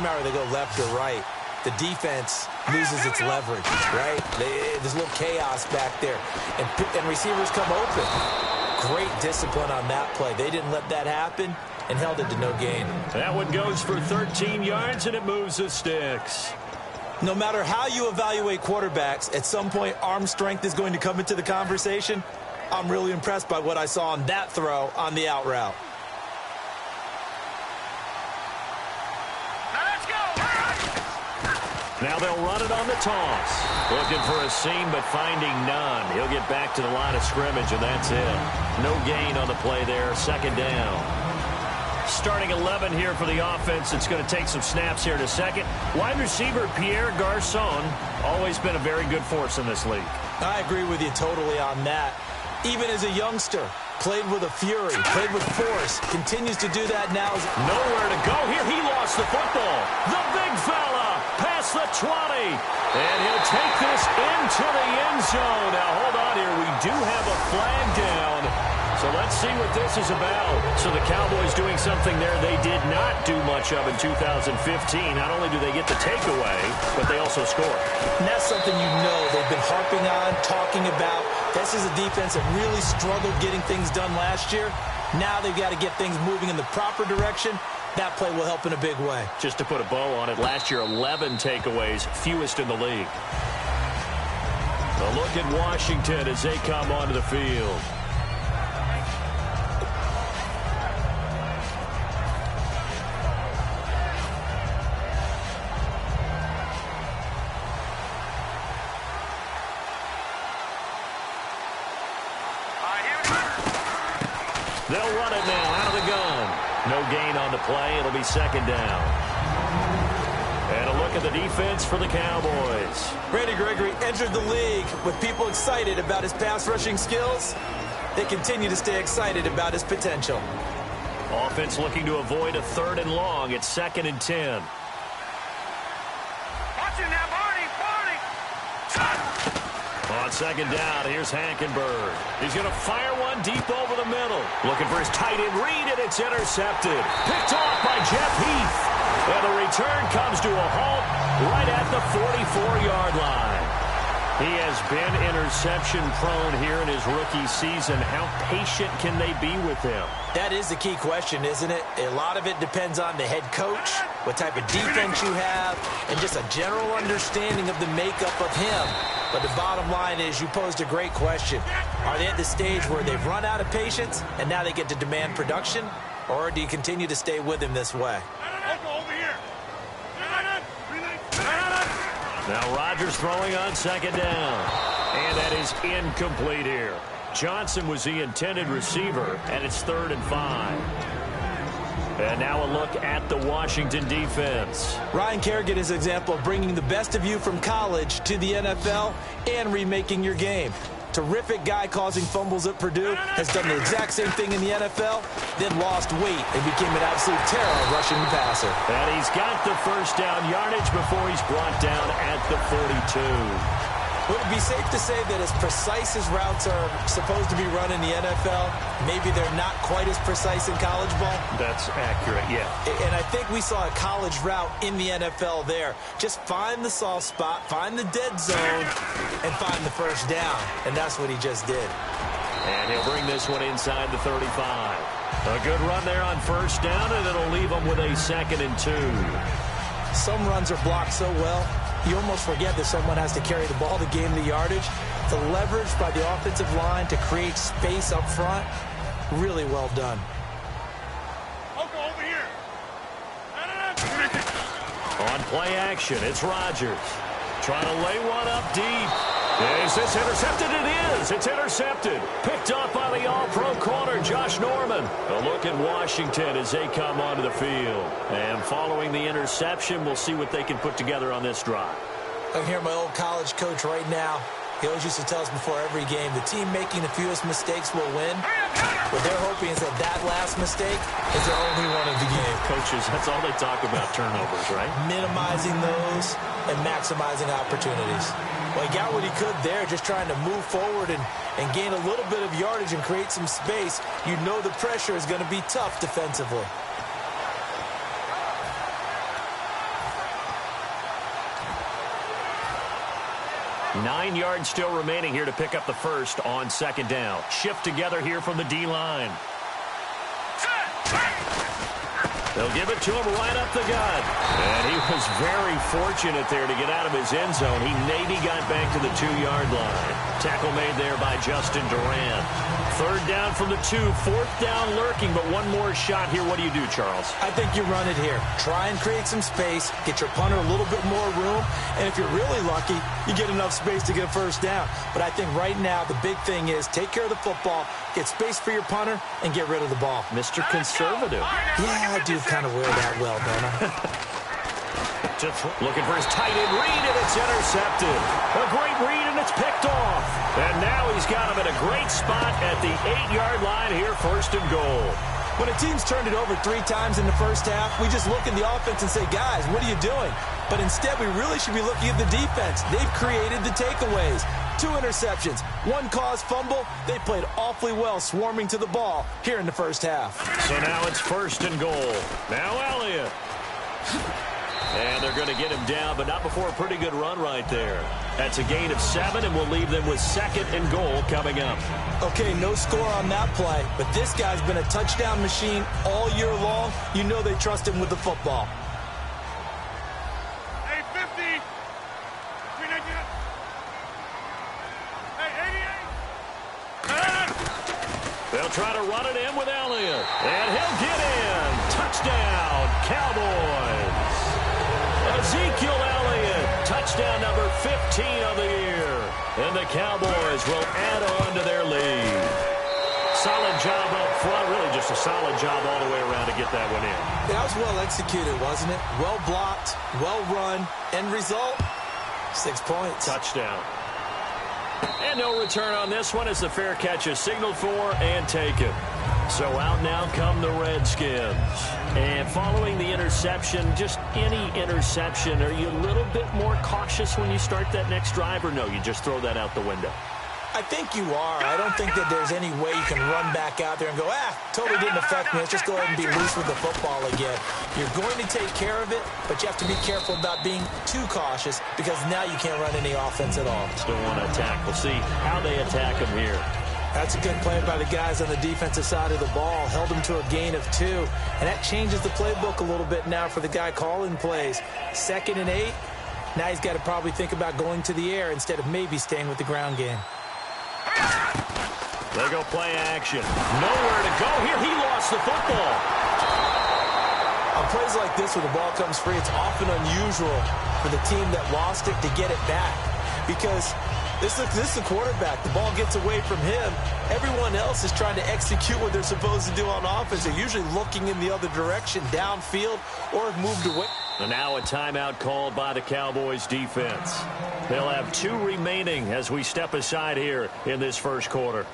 matter they go left or right, the defense loses its leverage, right? There's a little chaos back there, and receivers come open. Great discipline on that play. They didn't let that happen and held it to no gain. That one goes for 13 yards, and it moves the sticks. No matter how you evaluate quarterbacks, at some point arm strength is going to come into the conversation. I'm really impressed by what I saw on that throw on the out route. Now they'll run it on the toss. Looking for a seam, but finding none. He'll get back to the line of scrimmage, and that's it. No gain on the play there. Second down. Starting 11 here for the offense. It's going to take some snaps here in a second. Wide receiver Pierre Garçon, always been a very good force in this league. I agree with you totally on that. Even as a youngster, played with a fury, played with force, continues to do that now. Nowhere to go here. He lost the football. The big fella past the 20. And he'll take this into the end zone. Now, hold on here. We do have a flag down. So let's see what this is about. So the Cowboys doing something there they did not do much of in 2015. Not only do they get the takeaway, but they also score. And that's something you know they've been harping on, talking about. This is a defense that really struggled getting things done last year. Now they've got to get things moving in the proper direction. That play will help in a big way. Just to put a bow on it, last year 11 takeaways, fewest in the league. A look at Washington as they come onto the field. They'll run it now out of the gun. No gain on the play. It'll be second down. And a look at the defense for the Cowboys. Randy Gregory entered the league with people excited about his pass rushing skills. They continue to stay excited about his potential. Offense looking to avoid a 3rd and long. It's 2nd and 10. Watch it now, Barney. On second down, here's Hackenberg. He's going to fire one deep over the middle. Looking for his tight end read, and it's intercepted. Picked off by Jeff Heath. And the return comes to a halt right at the 44-yard line. He has been interception-prone here in his rookie season. How patient can they be with him? That is the key question, isn't it? A lot of it depends on the head coach, what type of defense you have, and just a general understanding of the makeup of him. But the bottom line is you posed a great question. Are they at the stage where they've run out of patience and now they get to demand production? Or do you continue to stay with him this way? Now Rodgers throwing on second down. And that is incomplete here. Johnson was the intended receiver, and it's 3rd and 5. And now a look at the Washington defense. Ryan Kerrigan is an example of bringing the best of you from college to the NFL and remaking your game. Terrific guy causing fumbles at Purdue, has done the exact same thing in the NFL, then lost weight and became an absolute terror rushing the passer. And he's got the first down yardage before he's brought down at the 42. Would it be safe to say that as precise as routes are supposed to be run in the NFL, maybe they're not quite as precise in college ball? That's accurate, yeah. And I think we saw a college route in the NFL there. Just find the soft spot, find the dead zone, and find the first down. And that's what he just did. And he'll bring this one inside the 35. A good run there on first down, and it'll leave him with a 2nd and 2. Some runs are blocked so well, you almost forget that someone has to carry the ball to gain the yardage. The leverage by the offensive line to create space up front, really well done. Over here. On play action, it's Rodgers. Trying to lay one up deep. Is this intercepted? It is. It's intercepted. Picked up by the all-pro corner, Josh Norman. A look at Washington as they come onto the field. And following the interception, we'll see what they can put together on this drive. I'm here, my old college coach right now. He always used to tell us before every game, the team making the fewest mistakes will win. What they're hoping is that last mistake is their only one of the game. Coaches, that's all they talk about, turnovers, right? Minimizing those and maximizing opportunities. Well, he got what he could there, just trying to move forward and gain a little bit of yardage and create some space. You know the pressure is going to be tough defensively. 9 yards still remaining here to pick up the first on second down. Shift together here from the D-line. They'll give it to him right up the gut. And he was very fortunate there to get out of his end zone. He maybe got back to the 2-yard line. Tackle made there by Justin Durant. Third down from the 2. Fourth down lurking, but one more shot here. What do you do, Charles? I think you run it here. Try and create some space. Get your punter a little bit more room. And if you're really lucky, you get enough space to get a first down. But I think right now the big thing is take care of the football, get space for your punter, and get rid of the ball. Mr. Conservative. Yeah, I do kind of wear that well, don't I? Just looking for his tight end read, and it's intercepted. A great read, and it's picked off. And now he's got him in a great spot at the 8-yard line here, first and goal. When a team's turned it over 3 times in the first half, we just look at the offense and say, guys, what are you doing? But instead, we really should be looking at the defense. They've created the takeaways. 2 interceptions, 1 caused fumble. They played awfully well swarming to the ball here in the first half. So now it's first and goal. Now Elliott. And they're going to get him down, but not before a pretty good run right there. That's a gain of 7, and we'll leave them with second and goal coming up. Okay, no score on that play, but this guy's been a touchdown machine all year long. You know they trust him with the football. Hey, 50. Hey, 88. They'll try to run it in with Elliott, and he'll get in. Touchdown, Cowboys. Ezekiel Elliott, touchdown number 15 of the year. And the Cowboys will add on to their lead. Solid job up front, really just a solid job all the way around to get that one in. That was well executed, wasn't it? Well blocked, well run. End result, 6 points. Touchdown. And no return on this one as the fair catch is signaled for and taken. So out now come the Redskins. And following the interception, just any interception, are you a little bit more cautious when you start that next drive, or no, you just throw that out the window? I think you are. I don't think that there's any way you can run back out there and go, totally didn't affect me. Let's just go ahead and be loose with the football again. You're going to take care of it, but you have to be careful about being too cautious because now you can't run any offense at all. Still want to attack. We'll see how they attack him here. That's a good play by the guys on the defensive side of the ball. Held him to a gain of 2. And that changes the playbook a little bit now for the guy calling plays. 2nd and 8. Now he's got to probably think about going to the air instead of maybe staying with the ground game. They go play action. Nowhere to go here. He lost the football. On plays like this where the ball comes free, it's often unusual for the team that lost it to get it back. Because this is the quarterback. The ball gets away from him. Everyone else is trying to execute what they're supposed to do on offense. They're usually looking in the other direction, downfield, or have moved away. And now a timeout called by the Cowboys defense. They'll have 2 remaining as we step aside here in this first quarter.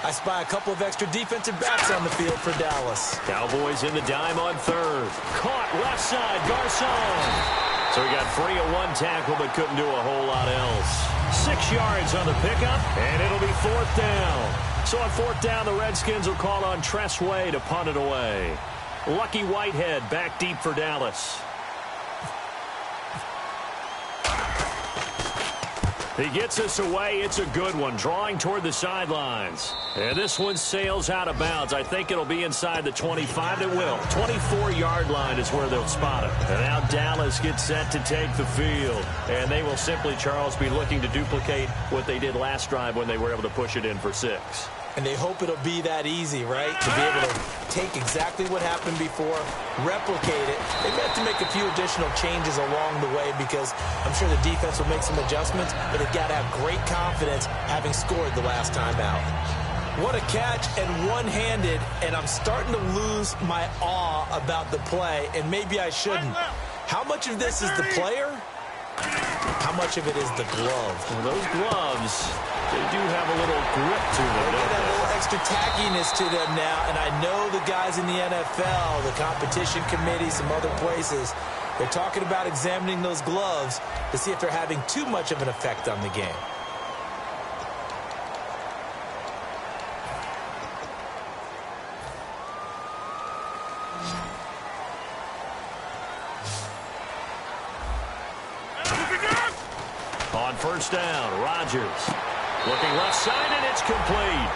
I spy a couple of extra defensive backs on the field for Dallas. Cowboys in the dime on 3rd. Caught left side, Garcon. So he got free of 1 tackle but couldn't do a whole lot else. 6 yards on the pickup, and it'll be 4th down. So on 4th down, the Redskins will call on Tress Way to punt it away. Lucky Whitehead back deep for Dallas. He gets us away. It's a good one, drawing toward the sidelines. And this one sails out of bounds. I think it'll be inside the 25. It will. 24-yard line is where they'll spot it. And now Dallas gets set to take the field. And they will simply, Charles, be looking to duplicate what they did last drive when they were able to push it in for 6. And they hope it'll be that easy, right? To be able to take exactly what happened before, replicate it. They may have to make a few additional changes along the way because I'm sure the defense will make some adjustments, but they've got to have great confidence having scored the last time out. What a catch, and one-handed, and I'm starting to lose my awe about the play, and maybe I shouldn't. How much of this is the player? How much of it is the glove? Well, those gloves, they do have a little grip to them. They got a little extra tackiness to them now, and I know the guys in the NFL, the competition committee, some other places, they're talking about examining those gloves to see if they're having too much of an effect on the game. first down. Rodgers looking left side, and it's complete.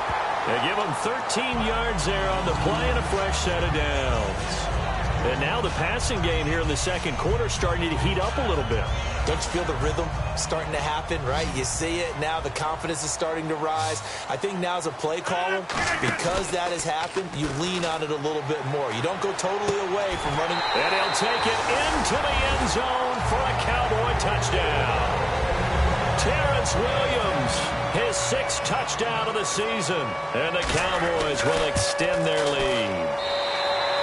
They give him 13 yards there on the play and a fresh set of downs. And now the passing game here in the second quarter starting to heat up a little bit. Don't you feel the rhythm starting to happen, right? You see it. Now the confidence is starting to rise. I think now as a play caller, because that has happened, you lean on it a little bit more. You don't go totally away from running. And he'll take it into the end zone for a Cowboy touchdown. Terrence Williams, his 6th touchdown of the season. And the Cowboys will extend their lead.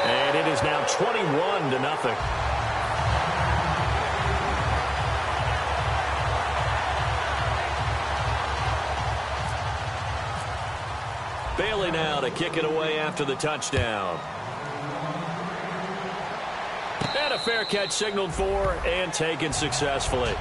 And it is now 21-0. Bailey now to kick it away after the touchdown. And a fair catch signaled for and taken successfully.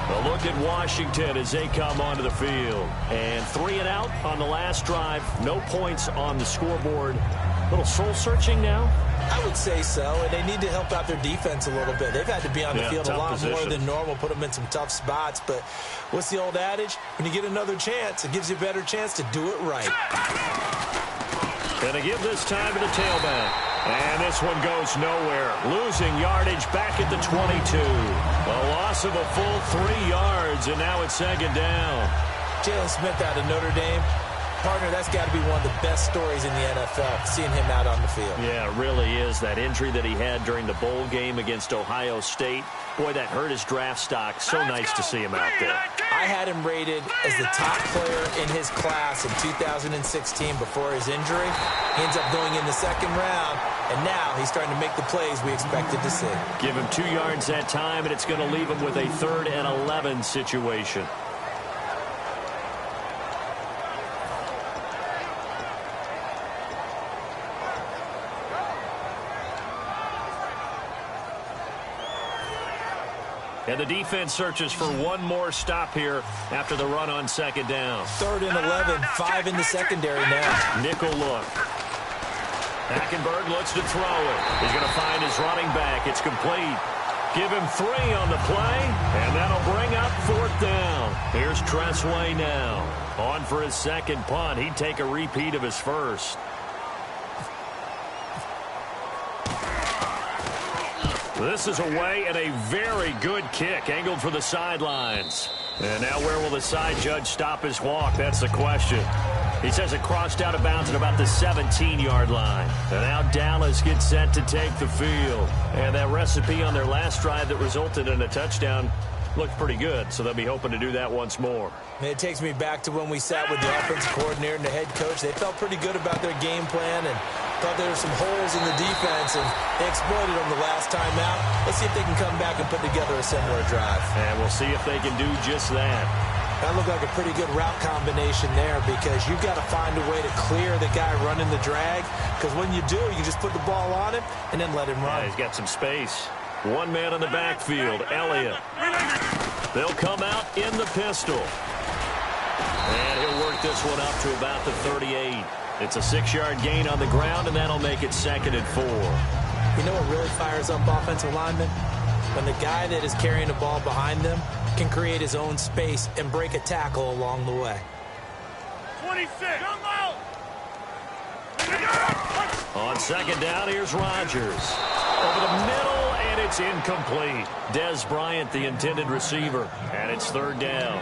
A look at Washington as they come onto the field. And 3 and out on the last drive. No points on the scoreboard. A little soul-searching now? I would say so, and they need to help out their defense a little bit. They've had to be on the field a lot more than normal, put them in some tough spots. But what's the old adage? When you get another chance, it gives you a better chance to do it right. Gonna give this time to the tailback. And this one goes nowhere. Losing yardage back at the 22. A loss of a full 3 yards, and now it's second down. Jalen Smith out of Notre Dame. Partner, that's got to be one of the best stories in the NFL, seeing him out on the field. Yeah, it really is. That injury that he had during the bowl game against Ohio State, boy, that hurt his draft stock. So nice to see him out there. I had him rated as the top player in his class in 2016 before his injury. He ends up going in the second round, and now he's starting to make the plays we expected to see. Give him 2 yards that time, and it's going to leave him with a 3rd and 11 situation. And the defense searches for one more stop here after the run on second down. 3rd and 11, 5 in the secondary now. Nickel look. Hackenberg looks to throw it. He's going to find his running back. It's complete. Give him 3 on the play, and that'll bring up 4th down. Here's Tressway now. On for his second punt. He'd take a repeat of his first. This is away and a very good kick, angled for the sidelines. And now where will the side judge stop his walk? That's the question. He says it crossed out of bounds at about the 17-yard line. And now Dallas gets set to take the field. And that recipe on their last drive that resulted in a touchdown looked pretty good, so they'll be hoping to do that once more. It takes me back to when we sat with the offensive coordinator and the head coach. They felt pretty good about their game plan and thought there were some holes in the defense, and they exploited them the last time out. Let's see if they can come back and put together a similar drive. And we'll see if they can do just that. That looked like a pretty good route combination there, because you've got to find a way to clear the guy running the drag, because when you do, you just put the ball on him and then let him run. Yeah, he's got some space. One man in the backfield, Elliott. They'll come out in the pistol. And he'll work this one up to about the 38. It's a 6-yard gain on the ground, and that'll make it 2nd and 4. You know what really fires up offensive linemen? When the guy that is carrying the ball behind them can create his own space and break a tackle along the way. 26. On second down, here's Rodgers. Over the middle, and it's incomplete. Dez Bryant, the intended receiver, and it's 3rd down.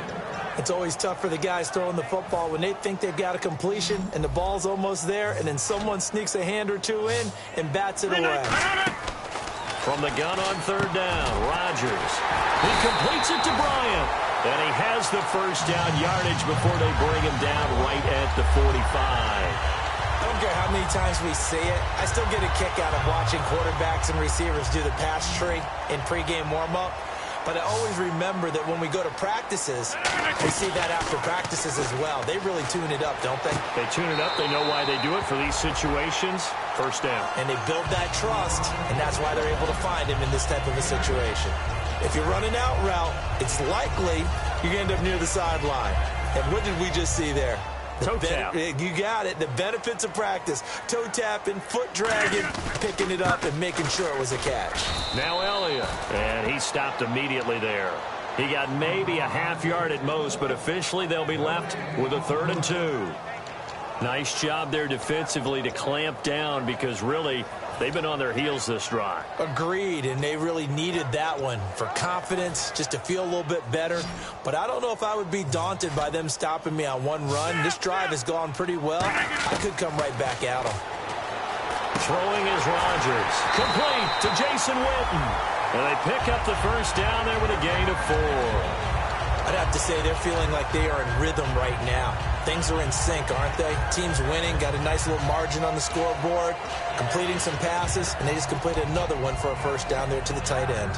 It's always tough for the guys throwing the football when they think they've got a completion and the ball's almost there, and then someone sneaks a hand or two in and bats it away. From the gun on 3rd down, Rodgers. He completes it to Bryant, and he has the first down yardage before they bring him down right at the 45. I don't care how many times we see it. I still get a kick out of watching quarterbacks and receivers do the pass tree in pregame warm-up. But I always remember that when we go to practices, we see that after practices as well. They really tune it up, don't they? They tune it up. They know why they do it for these situations. First down. And they build that trust, and that's why they're able to find him in this type of a situation. If you're running out route, it's likely you're going to end up near the sideline. And what did we just see there? Toe tap. You got it. The benefits of practice. Toe tapping, foot dragging, picking it up, and making sure it was a catch. Now Elliott. And he stopped immediately there. He got maybe a half yard at most, but officially they'll be left with a 3rd and 2. Nice job there defensively to clamp down because really they've been on their heels this drive. Agreed, and they really needed that one for confidence, just to feel a little bit better. But I don't know if I would be daunted by them stopping me on one run. This drive has gone pretty well. I could come right back at them. Throwing is Rodgers. Complete to Jason Witten. And they pick up the first down there with a gain of 4. I'd have to say they're feeling like they are in rhythm right now. Things are in sync, aren't they? Team's winning, got a nice little margin on the scoreboard, completing some passes, and they just completed another one for a first down there to the tight end.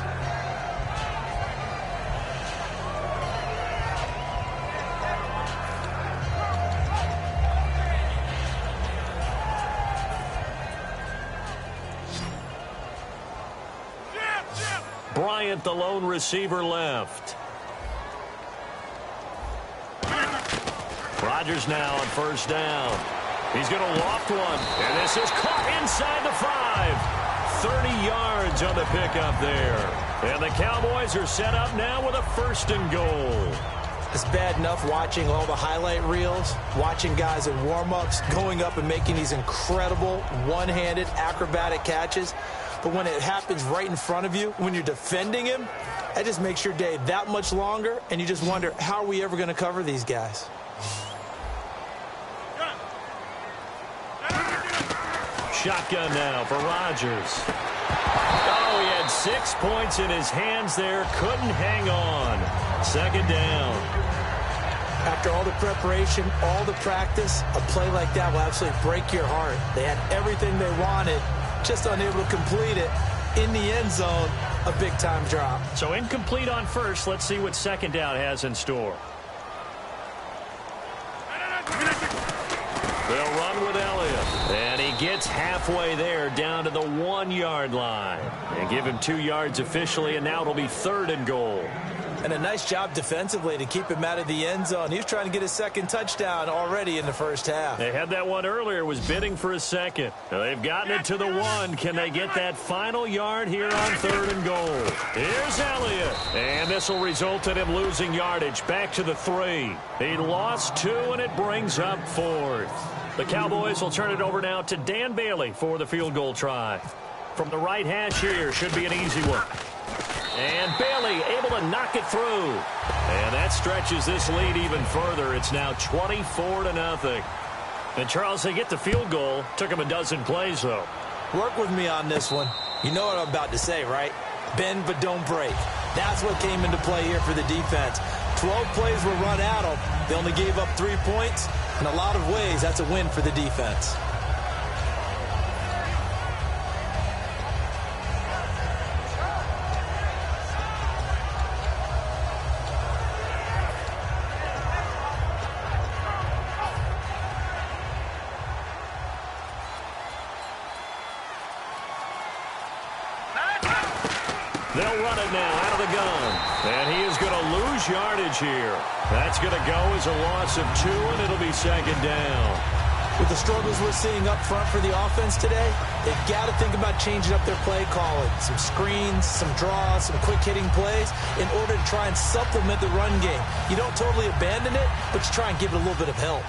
Bryant, the lone receiver, left. Rodgers now on first down. He's going to loft one, and this is caught inside the 5. 30 yards on the pickup there. And the Cowboys are set up now with a 1st and goal. It's bad enough watching all the highlight reels, watching guys in warm-ups, going up and making these incredible one-handed acrobatic catches. But when it happens right in front of you, when you're defending him, that just makes your day that much longer, and you just wonder, how are we ever going to cover these guys? Shotgun now for Rodgers. Oh, he had 6 points in his hands there. Couldn't hang on. 2nd down. After all the preparation, all the practice, a play like that will absolutely break your heart. They had everything they wanted, just unable to complete it. In the end zone, a big-time drop. So incomplete on first. Let's see what 2nd down has in store. They'll run with Elliott. And he gets halfway there down to the 1-yard line. And give him 2 yards officially, and now it'll be 3rd and goal. And a nice job defensively to keep him out of the end zone. He was trying to get his 2nd touchdown already in the first half. They had that one earlier, was bidding for a 2nd. Now they've gotten it to the 1. Can they get that final yard here on 3rd and goal? Here's Elliott. And this will result in him losing yardage back to the 3. He lost 2, and it brings up 4th. The Cowboys will turn it over now to Dan Bailey for the field goal try. From the right hash here, should be an easy one. And Bailey able to knock it through. And that stretches this lead even further. It's now 24-0. And Charles, they get the field goal. Took him a dozen plays, though. Work with me on this one. You know what I'm about to say, right? Bend but don't break. That's what came into play here for the defense. 12 plays were run at them. They only gave up 3 points. In a lot of ways, that's a win for the defense. They'll run it now out of the gun. And he is going to lose yardage here. That's going to go as a loss of 2, and it'll be 2nd down. With the struggles we're seeing up front for the offense today, they've got to think about changing up their play calling. Some screens, some draws, some quick-hitting plays in order to try and supplement the run game. You don't totally abandon it, but you try and give it a little bit of help.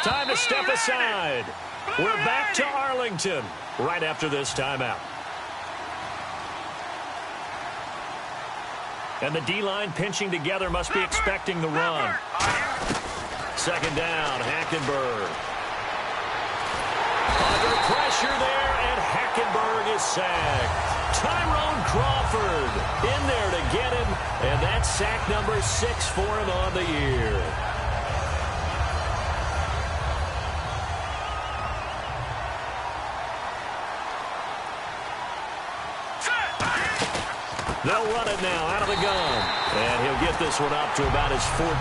Time to step aside. We're back to Arlington right after this timeout. And the D-line pinching together must be expecting the run. 2nd down, Hackenberg. Under pressure there, and Hackenberg is sacked. Tyrone Crawford in there to get him, and that's sack number 6 for him on the year. They'll run it now out of the gun. And he'll get this one up to about his 14.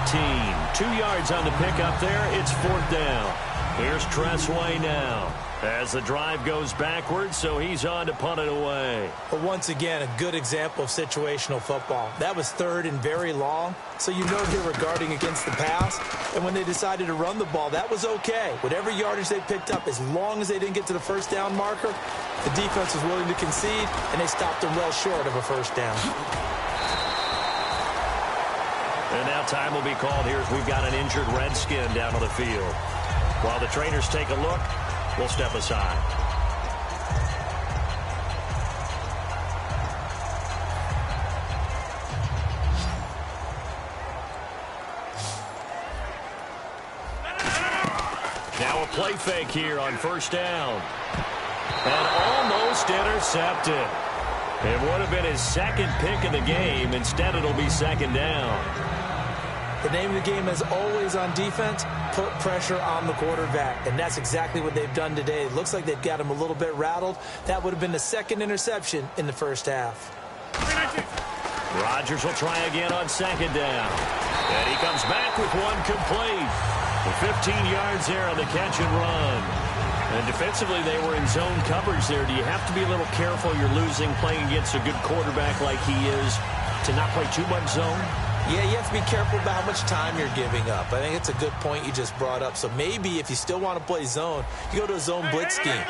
2 yards on the pickup there. It's 4th down. Here's Tressway now as the drive goes backwards, so he's on to punt it away. But once again, a good example of situational football. That was 3rd and very long, so you know they were guarding against the pass. And when they decided to run the ball, that was okay. Whatever yardage they picked up, as long as they didn't get to the 1st down marker, the defense was willing to concede, and they stopped them well short of a 1st down. And now time will be called here as we've got an injured Redskin down on the field. While the trainers take a look, we'll step aside. Now a play fake here on 1st down. And almost intercepted. It would have been his 2nd pick of the game. Instead, it'll be 2nd down. The name of the game, as always on defense, put pressure on the quarterback. And that's exactly what they've done today. It looks like they've got him a little bit rattled. That would have been the 2nd interception in the 1st half. Rodgers will try again on 2nd down. And he comes back with one complete. 15 yards there on the catch and run. And defensively, they were in zone coverage there. Do you have to be a little careful? You're losing playing against a good quarterback like he is to not play too much zone? Yeah, you have to be careful about how much time you're giving up. I think it's a good point you just brought up. So maybe if you still want to play zone, you go to a zone blitz scheme.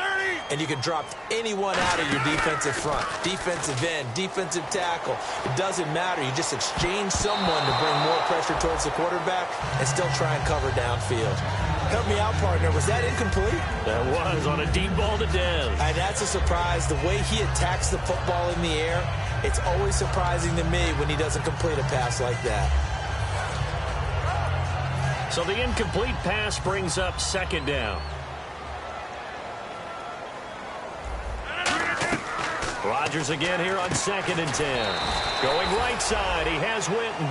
And you can drop anyone out of your defensive front. Defensive end, defensive tackle. It doesn't matter. You just exchange someone to bring more pressure towards the quarterback and still try and cover downfield. Help me out, partner. Was that incomplete? That was on a deep ball to Dev. And that's a surprise. The way he attacks the football in the air, it's always surprising to me when he doesn't complete a pass like that. So the incomplete pass brings up 2nd down. Rodgers again here on 2nd and 10. Going right side, he has Winton.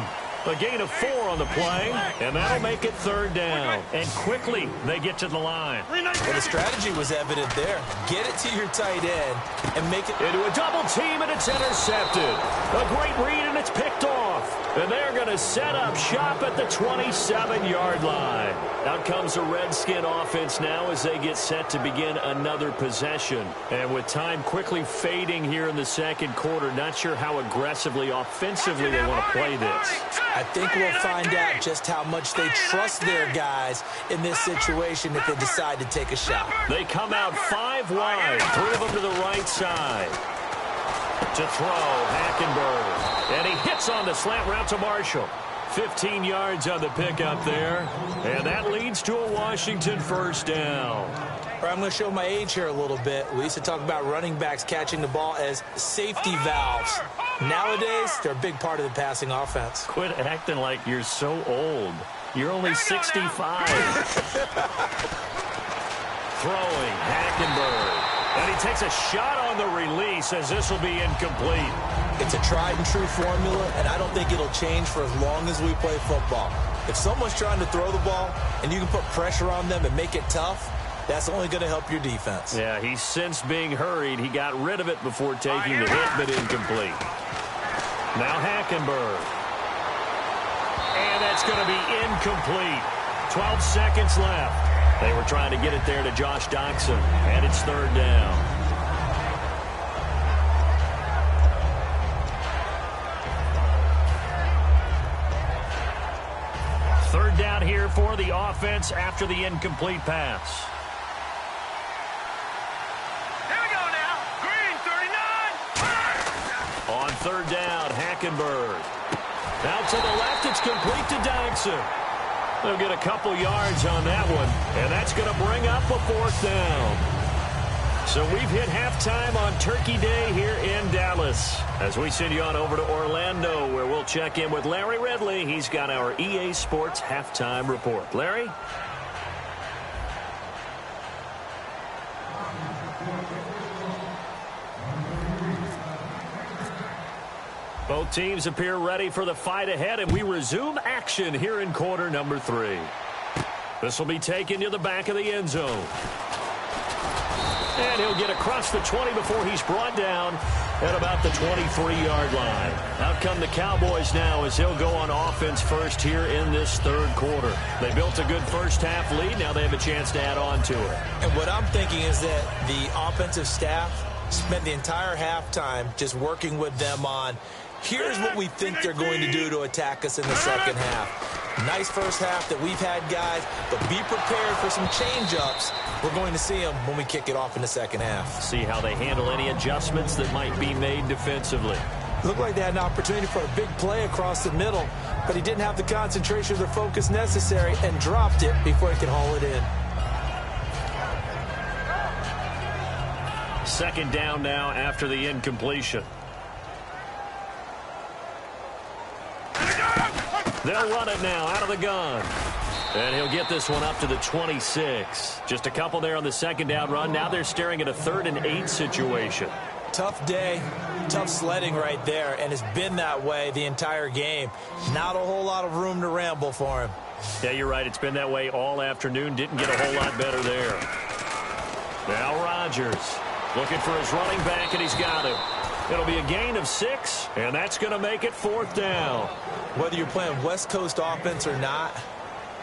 A gain of 4 on the play, and that'll make it 3rd down. And quickly, they get to the line. Well, the strategy was evident there. Get it to your tight end and make it into a double team, and it's intercepted. A great read, and it's picked off. And they're going to set up shop at the 27-yard line. Out comes the Redskin offense now as they get set to begin another possession. And with time quickly fading here in the 2nd quarter, not sure how aggressively, offensively they want to play this. I think we'll find out just how much they trust their guys in this situation if they decide to take a shot. They come out 5 wide, 3 of them to the right side. To throw, Hackenberg. And he hits on the slant route to Marshall. 15 yards on the pickup there. And that leads to a Washington 1st down. I'm going to show my age here a little bit. We used to talk about running backs catching the ball as safety valves. Nowadays, they're a big part of the passing offense. Quit acting like you're so old. You're only 65. Throwing, Hackenberg. And he takes a shot on the release as this will be incomplete. It's a tried-and-true formula, and I don't think it'll change for as long as we play football. If someone's trying to throw the ball and you can put pressure on them and make it tough, that's only going to help your defense. Yeah, he's since being hurried. He got rid of it before taking the hit, but incomplete. Now Hackenberg. And that's going to be incomplete. 12 seconds left. They were trying to get it there to Josh Doxson, and it's 3rd down. Third down here for the offense after the incomplete pass. Here we go now. Green, 39. On 3rd down, Hackenberg. Out to the left, it's complete to Doxson. They'll get a couple yards on that one, and that's going to bring up a 4th down. So we've hit halftime on Turkey Day here in Dallas. As we send you on over to Orlando, where we'll check in with Larry Ridley. He's got our EA Sports halftime report. Larry? Both teams appear ready for the fight ahead, and we resume action here in quarter number 3. This will be taken to the back of the end zone. And he'll get across the 20 before he's brought down at about the 23-yard line. Out come the Cowboys now as he'll go on offense first here in this third quarter. They built a good first-half lead. Now they have a chance to add on to it. And what I'm thinking is that the offensive staff spent the entire halftime just working with them on, here's what we think they're going to do to attack us in the second half. Nice first half that we've had, guys, but be prepared for some change-ups. We're going to see them when we kick it off in the second half. See how they handle any adjustments that might be made defensively. Looked like they had an opportunity for a big play across the middle, but he didn't have the concentration or the focus necessary and dropped it before he could haul it in. Second down now after the incompletion. They'll run it now out of the gun. And he'll get this one up to the 26. Just a couple there on the second down run. Now they're staring at a 3rd and 8 situation. Tough day, tough sledding right there, and it's been that way the entire game. Not a whole lot of room to ramble for him. Yeah, you're right. It's been that way all afternoon. Didn't get a whole lot better there. Now Rodgers looking for his running back, and he's got him. It'll be a gain of 6, and that's going to make it 4th down. Whether you're playing West Coast offense or not,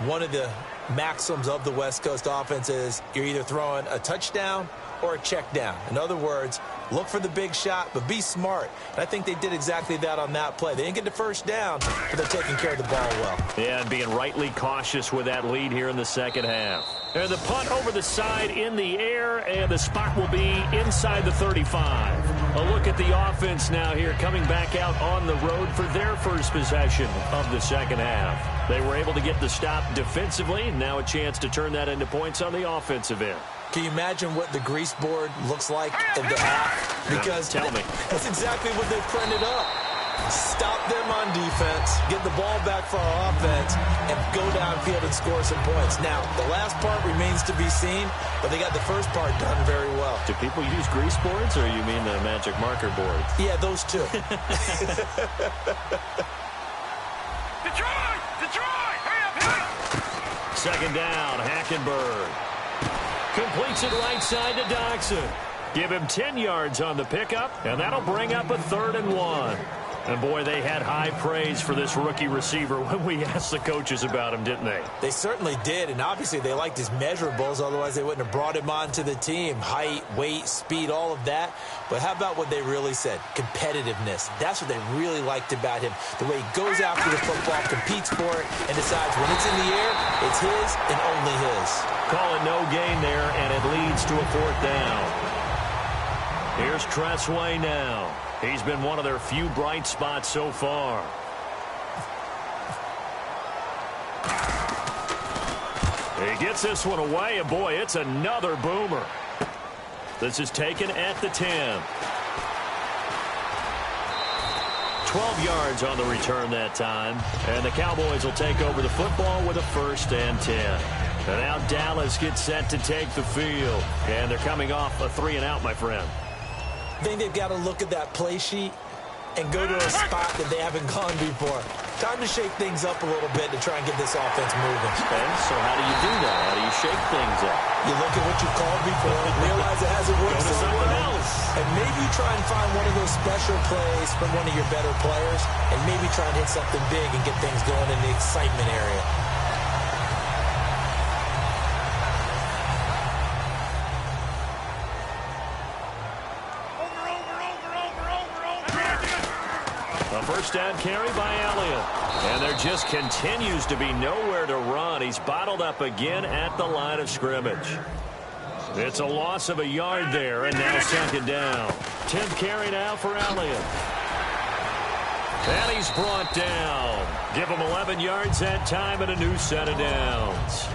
one of the maxims of the West Coast offense is you're either throwing a touchdown or a check down. In other words, look for the big shot, but be smart. And I think they did exactly that on that play. They didn't get the first down, but they're taking care of the ball well. Yeah, and being rightly cautious with that lead here in the second half. And the punt over the side in the air, and the spot will be inside the 35. A look at the offense now here, coming back out on the road for their first possession of the second half. They were able to get the stop defensively, and now a chance to turn that into points on the offensive end. Can you imagine what the grease board looks like at the half? Because tell me. That's exactly what they printed up. Stop them on defense, get the ball back for our offense, and go downfield and score some points. Now, the last part remains to be seen, but they got the first part done very well. Do people use grease boards, or you mean the magic marker boards? Yeah, those two. Detroit! Detroit! Hurry up, hurry up! Second down, Hackenberg. Completes it right side to Dodson. Give him 10 yards on the pickup, and that'll bring up a 3rd and 1. And, boy, they had high praise for this rookie receiver when we asked the coaches about him, didn't they? They certainly did, and obviously they liked his measurables. Otherwise, they wouldn't have brought him onto the team. Height, weight, speed, all of that. But how about what they really said? Competitiveness. That's what they really liked about him. The way he goes after the football, competes for it, and decides when it's in the air, it's his and only his. Call it no gain there, and it leads to a 4th down. Here's Tressway now. He's been one of their few bright spots so far. He gets this one away, and boy, it's another boomer. This is taken at the 10. 12 yards on the return that time, and the Cowboys will take over the football with a 1st and 10. And now Dallas gets set to take the field, and they're coming off a 3-and-out, my friend. I think they've got to look at that play sheet and go to a spot that they haven't gone before. Time to shake things up a little bit to try and get this offense moving. Okay, so how do you do that? How do you shake things up? You look at what you called before, realize it hasn't worked so well, and maybe you try and find one of those special plays from one of your better players, and maybe try and hit something big and get things going in the excitement area. First down carry by Elliott. And there just continues to be nowhere to run. He's bottled up again at the line of scrimmage. It's a loss of a yard there, and now 2nd down. 10th carry now for Elliott. And he's brought down. Give him 11 yards that time and a new set of downs.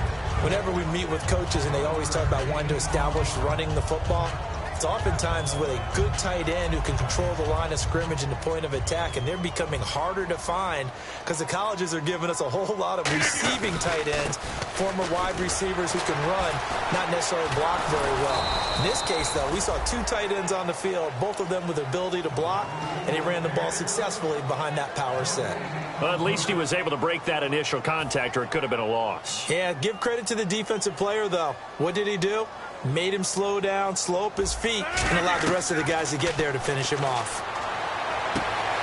Whenever we meet with coaches and they always talk about wanting to establish running the football, it's oftentimes with a good tight end who can control the line of scrimmage and the point of attack, and they're becoming harder to find because the colleges are giving us a whole lot of receiving tight ends, former wide receivers who can run, not necessarily block very well. In this case, though, we saw 2 tight ends on the field, both of them with the ability to block, and he ran the ball successfully behind that power set. Well, at least he was able to break that initial contact, or it could have been a loss. Yeah, give credit to the defensive player, though. What did he do? made him slow down, slow up his feet, and allowed the rest of the guys to get there to finish him off.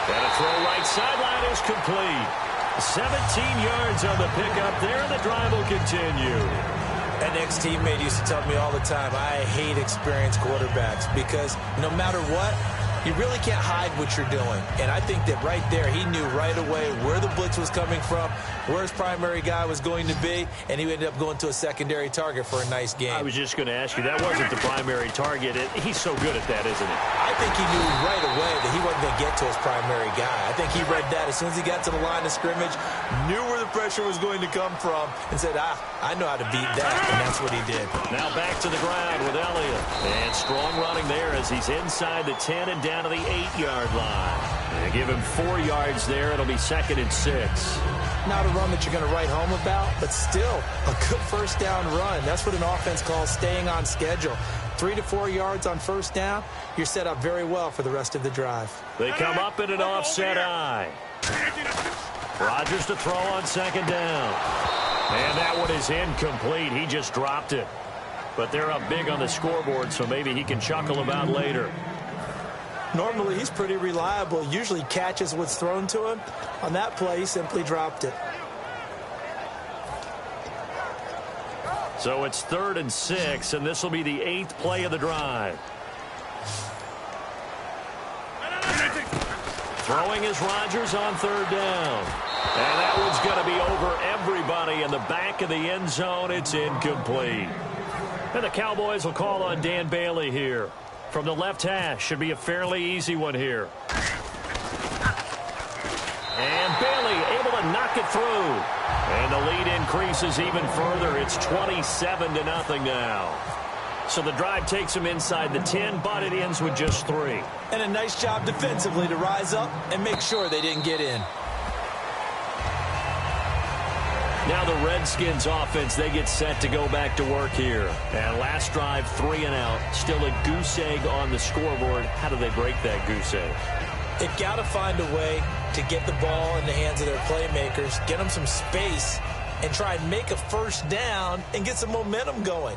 And a throw right sideline is complete. 17 yards on the pickup there, and the drive will continue. An ex-teammate used to tell me all the time, I hate experienced quarterbacks because no matter what, you really can't hide what you're doing. And I think that right there, he knew right away where the blitz was coming from, where his primary guy was going to be, and he ended up going to a secondary target for a nice game. I was just going to ask you, that wasn't the primary target. He's so good at that, isn't he? I think he knew right away that he wasn't going to get to his primary guy. I think he read that as soon as he got to the line of scrimmage, knew where the pressure was going to come from, and said, I know how to beat that, and that's what he did. Now back to the ground with Elliott. And strong running there as he's inside the 10 and down to the 8-yard line. They give him 4 yards there. It'll be 2nd and 6. Not a run that you're going to write home about, but still a good first down run. That's what an offense calls staying on schedule. 3 to 4 yards on first down, you're set up very well for the rest of the drive. They come up in an offset eye. Rodgers to throw on 2nd down. And that one is incomplete. He just dropped it. But they're up big on the scoreboard, so maybe he can chuckle about later. Normally, he's pretty reliable. Usually catches what's thrown to him. On that play, he simply dropped it. So it's 3rd and 6, and this will be the 8th play of the drive. Throwing is Rodgers on 3rd down. And that one's going to be over everybody in the back of the end zone. It's incomplete. And the Cowboys will call on Dan Bailey here. From the left hash, should be a fairly easy one here. And Bailey able to knock it through. And the lead increases even further. It's 27-0 now. So the drive takes them inside the 10, but it ends with just 3. And a nice job defensively to rise up and make sure they didn't get in. Now the Redskins offense, they get set to go back to work here. And last drive, 3 and out. Still a goose egg on the scoreboard. How do they break that goose egg? They've got to find a way to get the ball in the hands of their playmakers, get them some space, and try and make a first down and get some momentum going.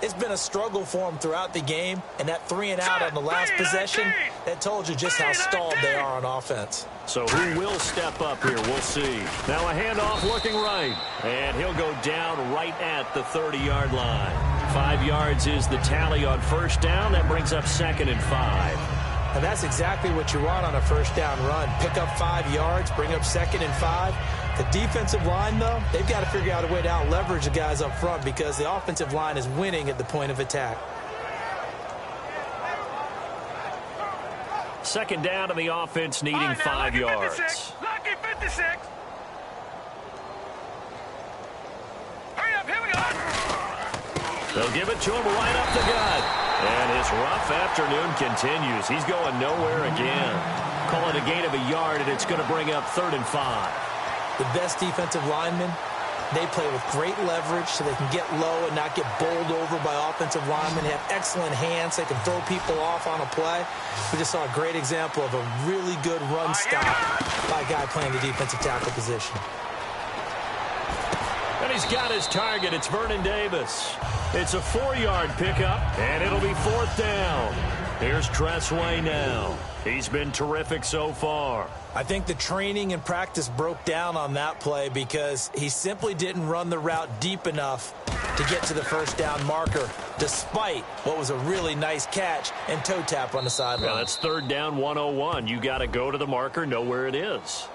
It's been a struggle for them throughout the game, and that 3 and out on the last possession, that told you just how stalled they are on offense. So who will step up here? We'll see. Now a handoff looking right, and he'll go down right at the 30-yard line. 5 yards is the tally on first down. That brings up 2nd and 5. And that's exactly what you want on a first down run. Pick up 5 yards, bring up 2nd and 5. The defensive line, though, they've got to figure out a way to out-leverage the guys up front because the offensive line is winning at the point of attack. 2nd down to the offense needing 5 yards. Lucky 56. Hurry up, here we go. They'll give it to him right up the gut. And his rough afternoon continues. He's going nowhere again. Call it a gain of a yard, and it's going to bring up 3rd and 5. The best defensive linemen, they play with great leverage so they can get low and not get bowled over by offensive linemen. They have excellent hands. They can throw people off on a play. We just saw a great example of a really good run stop by a guy playing the defensive tackle position. And he's got his target. It's Vernon Davis. It's a 4-yard pickup, and it'll be 4th down. Here's Tressway now. He's been terrific so far. I think the training and practice broke down on that play because he simply didn't run the route deep enough to get to the first down marker, despite what was a really nice catch and toe tap on the sideline. Yeah, that's 3rd down 101. You got to go to the marker, know where it is.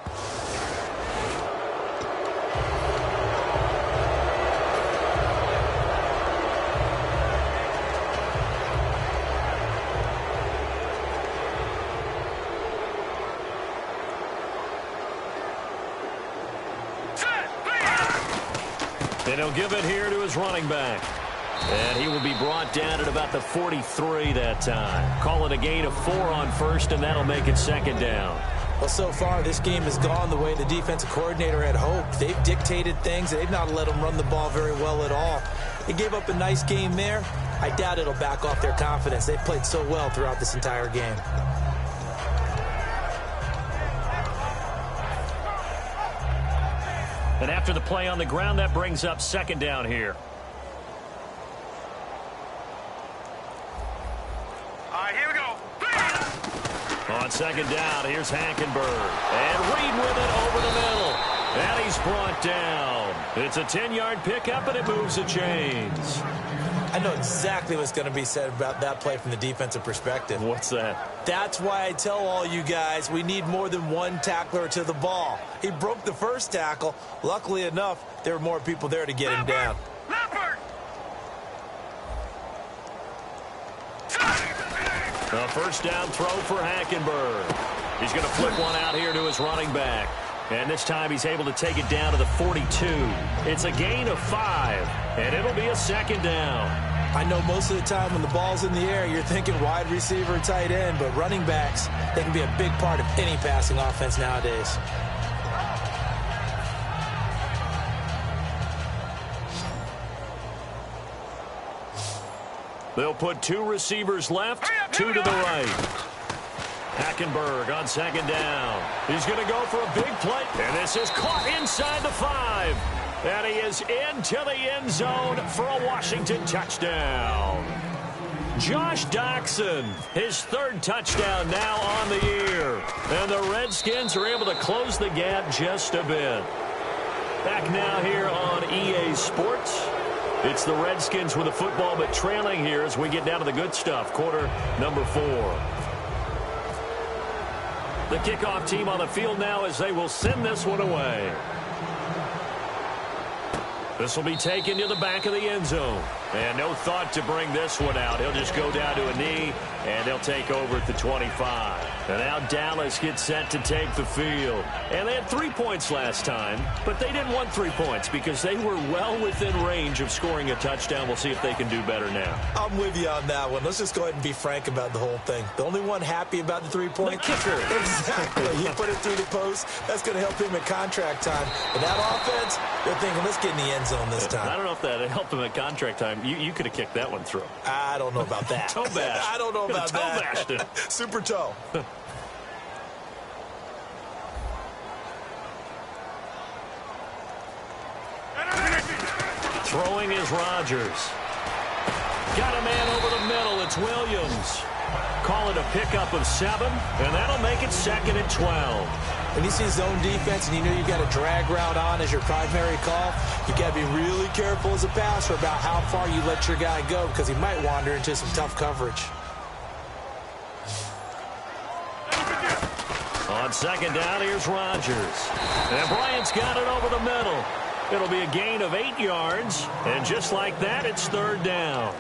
And he'll give it here to his running back. And he will be brought down at about the 43 that time. Call it a gain of 4 on first, and that'll make it 2nd down. Well, so far, this game has gone the way the defensive coordinator had hoped. They've dictated things. They've not let them run the ball very well at all. They gave up a nice game there. I doubt it'll back off their confidence. They've played so well throughout this entire game. And after the play on the ground, that brings up 2nd down here. On second down, here's Hackenberg. And Reed with it over the middle. And he's brought down. It's a 10-yard pickup, and it moves the chains. I know exactly what's going to be said about that play from the defensive perspective. What's that? That's why I tell all you guys we need more than one tackler to the ball. He broke the first tackle. Luckily enough, there were more people there to get him down. A first down throw for Hackenberg. He's going to flip one out here to his running back. And this time he's able to take it down to the 42. It's a gain of 5, and it'll be a second down. I know most of the time when the ball's in the air, you're thinking wide receiver and tight end, but running backs, they can be a big part of any passing offense nowadays. They'll put 2 receivers left, 2 to the right. Hackenberg on second down. He's going to go for a big play. And this is caught inside the 5. And he is into the end zone for a Washington touchdown. Josh Doxson, his 3rd touchdown now on the year. And the Redskins are able to close the gap just a bit. Back now here on EA Sports. It's the Redskins with the football, but trailing here as we get down to the good stuff. Quarter number 4. The kickoff team on the field now as they will send this one away. This will be taken to the back of the end zone. And no thought to bring this one out. He'll just go down to a knee, and they'll take over at the 25. And now Dallas gets set to take the field. And they had 3 points last time, but they didn't want 3 points because they were well within range of scoring a touchdown. We'll see if they can do better now. I'm with you on that one. Let's just go ahead and be frank about the whole thing. The only one happy about the 3-point kicker. Exactly. He put it through the post. That's going to help him at contract time. But that offense, they're thinking, let's get in the end zone this time. I don't know if that helped him at contract time. You could have kicked that one through. I don't know about that. Toe bash. I don't know about toe that. bashed it. Super toe. Throwing is Rodgers. Got a man over the middle. It's Williams. Call it a pickup of 7, and that'll make it 2nd and 12. When you see zone defense and you know you've got a drag route on as your primary call, you got to be really careful as a passer about how far you let your guy go because he might wander into some tough coverage. On second down, here's Rodgers. And Bryant's got it over the middle. It'll be a gain of 8 yards, and just like that, it's 3rd down.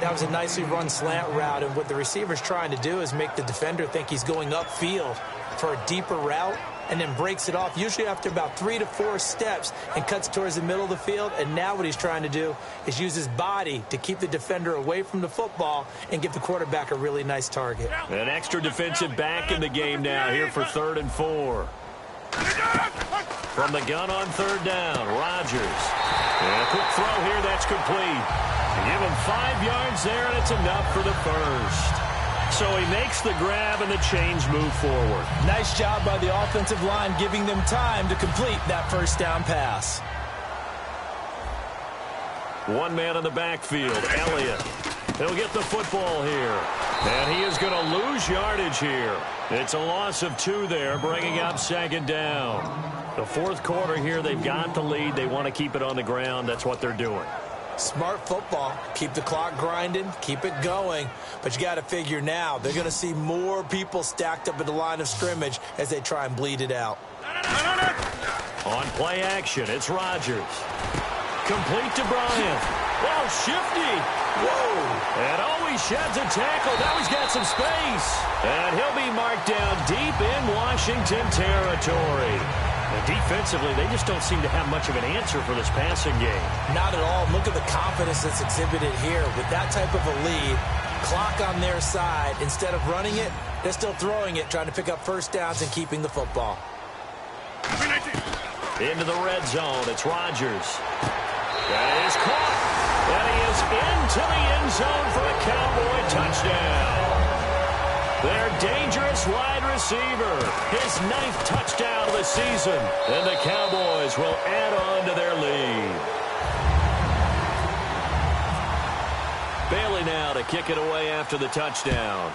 That was a nicely run slant route, and what the receiver's trying to do is make the defender think he's going upfield for a deeper route and then breaks it off, usually after about 3 to 4 steps, and cuts towards the middle of the field. And now what he's trying to do is use his body to keep the defender away from the football and give the quarterback a really nice target. An extra defensive back in the game now here for 3rd and 4. From the gun on 3rd down, Rodgers. And a quick throw here, that's complete. Give him 5 yards there, and it's enough for the first. So he makes the grab, and the chains move forward. Nice job by the offensive line giving them time to complete that first down pass. One man in the backfield, Elliott. He'll get the football here. And he is going to lose yardage here. It's a loss of 2 there, bringing up 2nd down. The 4th quarter here, they've got the lead. They want to keep it on the ground. That's what they're doing. Smart football. Keep the clock grinding. Keep it going. But you got to figure now, they're going to see more people stacked up at the line of scrimmage as they try and bleed it out. On play action, it's Rodgers. Complete to Bryant. Oh, shifty. Whoa. And he sheds a tackle. Now he's got some space. And he'll be marked down deep in Washington territory. And defensively, they just don't seem to have much of an answer for this passing game. Not at all. Look at the confidence that's exhibited here. With that type of a lead, clock on their side, instead of running it, they're still throwing it, trying to pick up first downs and keeping the football. Into the red zone, it's Rodgers. That is caught. And he is into the end zone for a Cowboy touchdown. Their dangerous wide receiver, his 9th touchdown of the season. And the Cowboys will add on to their lead. Bailey now to kick it away after the touchdown.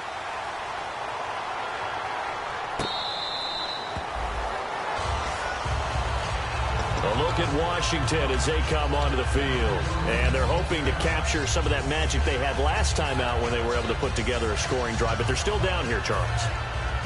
A look at Washington as they come onto the field. And they're hoping to capture some of that magic they had last time out when they were able to put together a scoring drive. But they're still down here, Charles.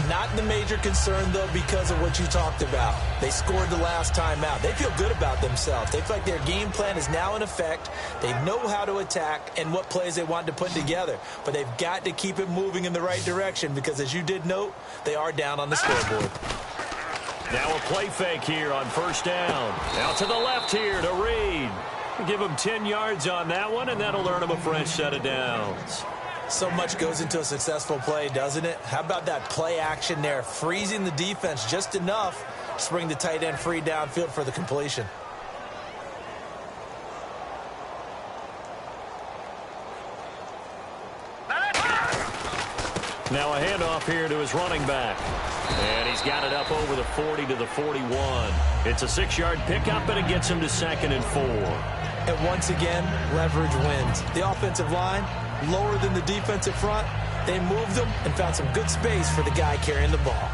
Not the major concern, though, because of what you talked about. They scored the last time out. They feel good about themselves. They feel like their game plan is now in effect. They know how to attack and what plays they want to put together. But they've got to keep it moving in the right direction because, as you did note, they are down on the scoreboard. Now a play fake here on first down. Out to the left here to Reed. Give him 10 yards on that one, and that'll earn him a fresh set of downs. So much goes into a successful play, doesn't it? How about that play action there? Freezing the defense just enough to bring the tight end free downfield for the completion. Now a handoff here to his running back. And he's got it up over the 40 to the 41. It's a 6-yard pickup, and it gets him to 2nd and 4. And once again, leverage wins. The offensive line, lower than the defensive front. They moved them and found some good space for the guy carrying the ball.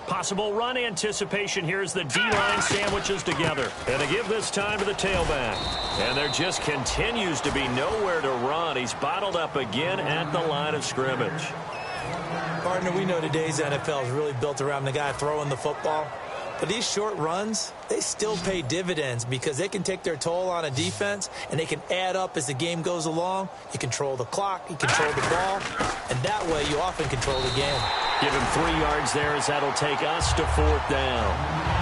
Possible run anticipation here as the D-line sandwiches together. And they give this time to the tailback. And there just continues to be nowhere to run. He's bottled up again at the line of scrimmage. Partner, we know today's NFL is really built around the guy throwing the football. But these short runs, they still pay dividends because they can take their toll on a defense and they can add up as the game goes along. You control the clock, you control the ball, and that way you often control the game. Give him 3 yards there as that'll take us to 4th down.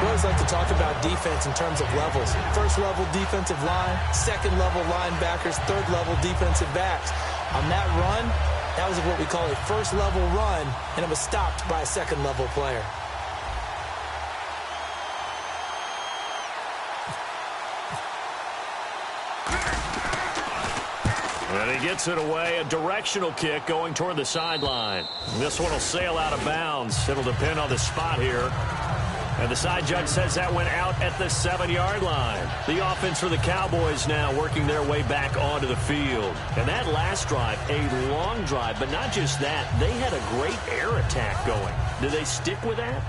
We always like to talk about defense in terms of levels. First level defensive line, second level linebackers, third level defensive backs. On that run, that was what we call a first level run, and it was stopped by a second level player. And he gets it away, a directional kick going toward the sideline. This one will sail out of bounds. It'll depend on the spot here. And the side judge says that went out at the 7-yard line. The offense for the Cowboys now working their way back onto the field. And that last drive, a long drive, but not just that. They had a great air attack going. Do they stick with that?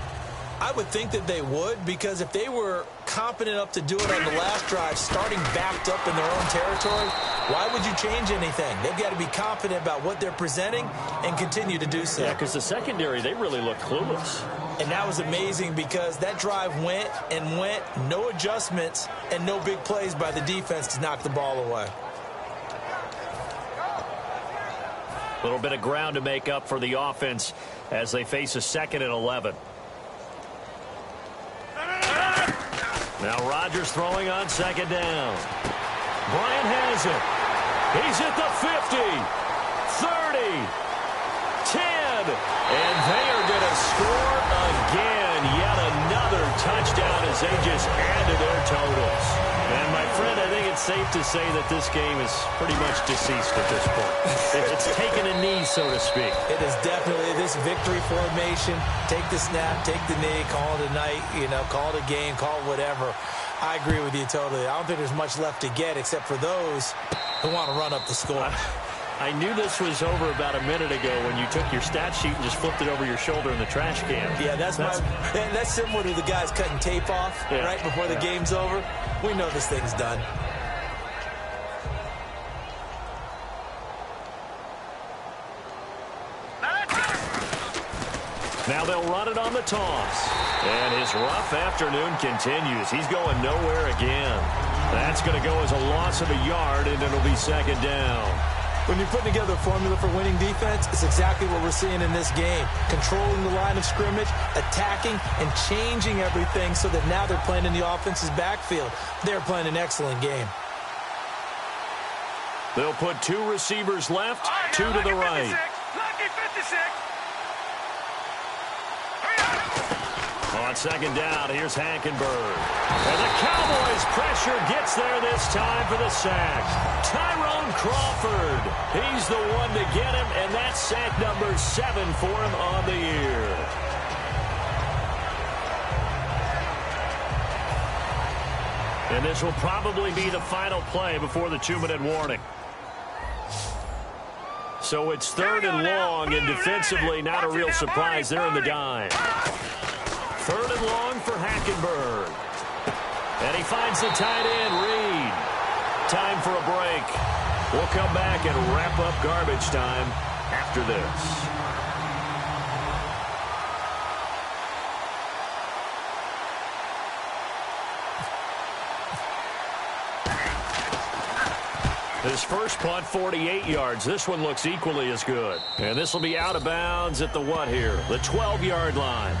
I would think that they would, because if they were competent enough to do it on the last drive, starting backed up in their own territory, why would you change anything? They've got to be confident about what they're presenting and continue to do so. Yeah, because the secondary, they really looked clueless. And that was amazing because that drive went and went, no adjustments, and no big plays by the defense to knock the ball away. A little bit of ground to make up for the offense as they face a 2nd and 11. Now Rodgers throwing on 2nd down. Bryant has it. He's at the 50, 30, 10, and they are going to score again. Yet another touchdown as they just add to their totals. And my friend, I think it's safe to say that this game is pretty much deceased at this point. It's taken a knee, so to speak. It is definitely this victory formation. Take the snap, take the knee, call it a night, call it a game, call it whatever. I agree with you totally. I don't think there's much left to get except for those who want to run up the score. I knew this was over about a minute ago when you took your stat sheet and just flipped it over your shoulder in the trash can. Yeah, that's similar to the guys cutting tape off right before the game's over. We know this thing's done. Now they'll run it on the toss. And his rough afternoon continues. He's going nowhere again. That's going to go as a loss of a yard, and it'll be 2nd down. When you're putting together a formula for winning defense, it's exactly what we're seeing in this game. Controlling the line of scrimmage, attacking, and changing everything so that now they're playing in the offense's backfield. They're playing an excellent game. They'll put 2 receivers left, 2 to the right. Lucky 56. On 2nd down, here's Hankenberg. And the Cowboys' pressure gets there this time for the sack. Tyrone Crawford. He's the one to get him, and that's sack number 7 for him on the year. And this will probably be the final play before the 2-minute warning. So it's 3rd and long, and defensively not a real surprise. They're in the dime. 3rd and long for Hackenberg. And he finds the tight end, Reed. Time for a break. We'll come back and wrap up garbage time after this. His first punt, 48 yards. This one looks equally as good. And this will be out of bounds at the what here? The 12-yard line.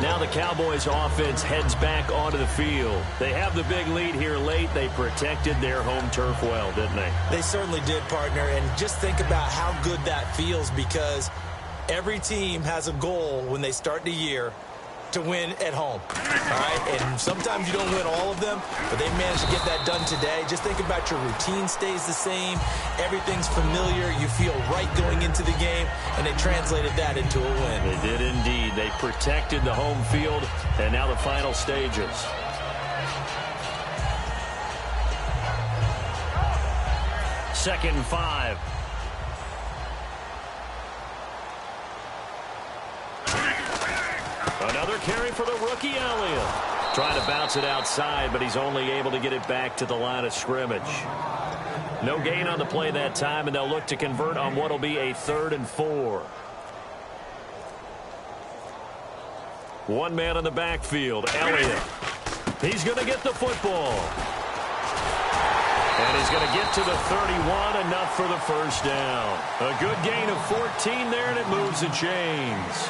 Now the Cowboys offense heads back onto the field. They have the big lead here late. They protected their home turf well, didn't they? They certainly did, partner. And just think about how good that feels, because every team has a goal when they start the year to win at home, all right? And sometimes you don't win all of them, but they managed to get that done today. Just think about your routine stays the same. Everything's familiar. You feel right going into the game, and they translated that into a win. They did indeed. They protected the home field, and now the final stages. Second and 5. Another carry for the rookie, Elliott. Trying to bounce it outside, but he's only able to get it back to the line of scrimmage. No gain on the play that time, and they'll look to convert on what will be a 3rd and 4. One man in the backfield, Elliott. He's going to get the football. And he's going to get to the 31, enough for the first down. A good gain of 14 there, and it moves the chains.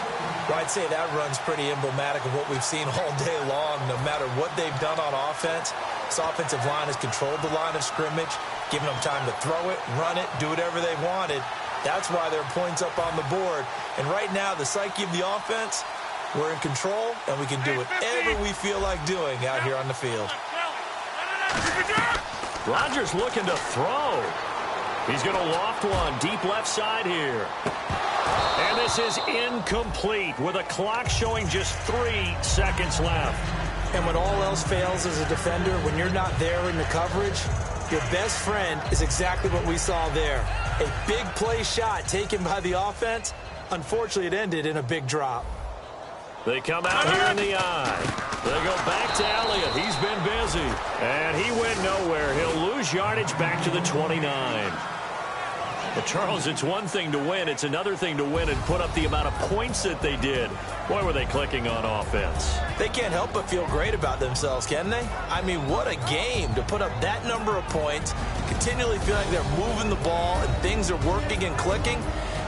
Well, I'd say that run's pretty emblematic of what we've seen all day long. No matter what they've done on offense, this offensive line has controlled the line of scrimmage, giving them time to throw it, run it, do whatever they wanted. That's why there are points up on the board. And right now, the psyche of the offense, we're in control, and we can do whatever we feel like doing out here on the field. Rodgers looking to throw. He's going to loft one deep left side here. And this is incomplete with a clock showing just 3 seconds left. And when all else fails as a defender, when you're not there in the coverage, your best friend is exactly what we saw there. A big play shot taken by the offense. Unfortunately, it ended in a big drop. They come out here in the eye. They go back to Elliott. He's been busy. And he went nowhere. He'll lose yardage back to the 29. But, Charles, it's one thing to win. It's another thing to win and put up the amount of points that they did. Boy, were they clicking on offense. They can't help but feel great about themselves, can they? I mean, what a game to put up that number of points, continually feel like they're moving the ball and things are working and clicking.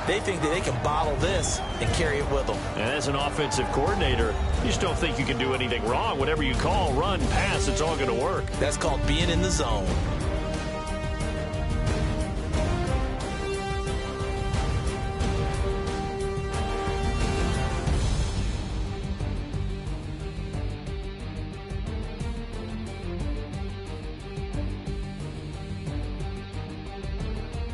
They think that they can bottle this and carry it with them. And as an offensive coordinator, you just don't think you can do anything wrong. Whatever you call, run, pass, it's all going to work. That's called being in the zone.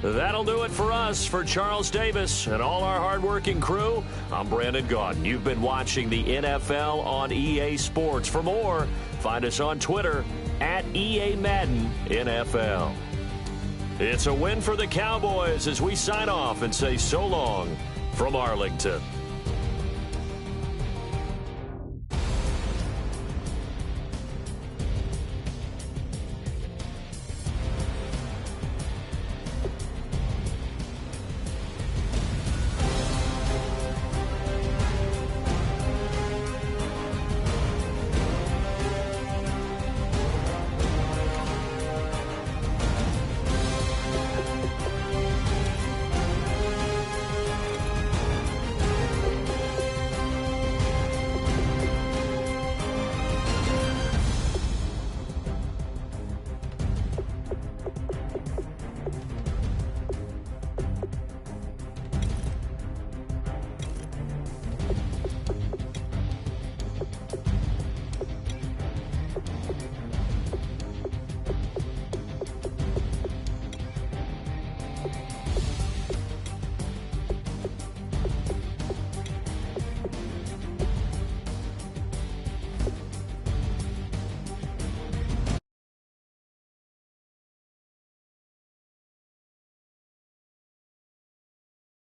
That'll do it for us. For Charles Davis and all our hardworking crew, I'm Brandon Gaudin. You've been watching the NFL on EA Sports. For more, find us on Twitter at EA Madden NFL. It's a win for the Cowboys as we sign off and say so long from Arlington.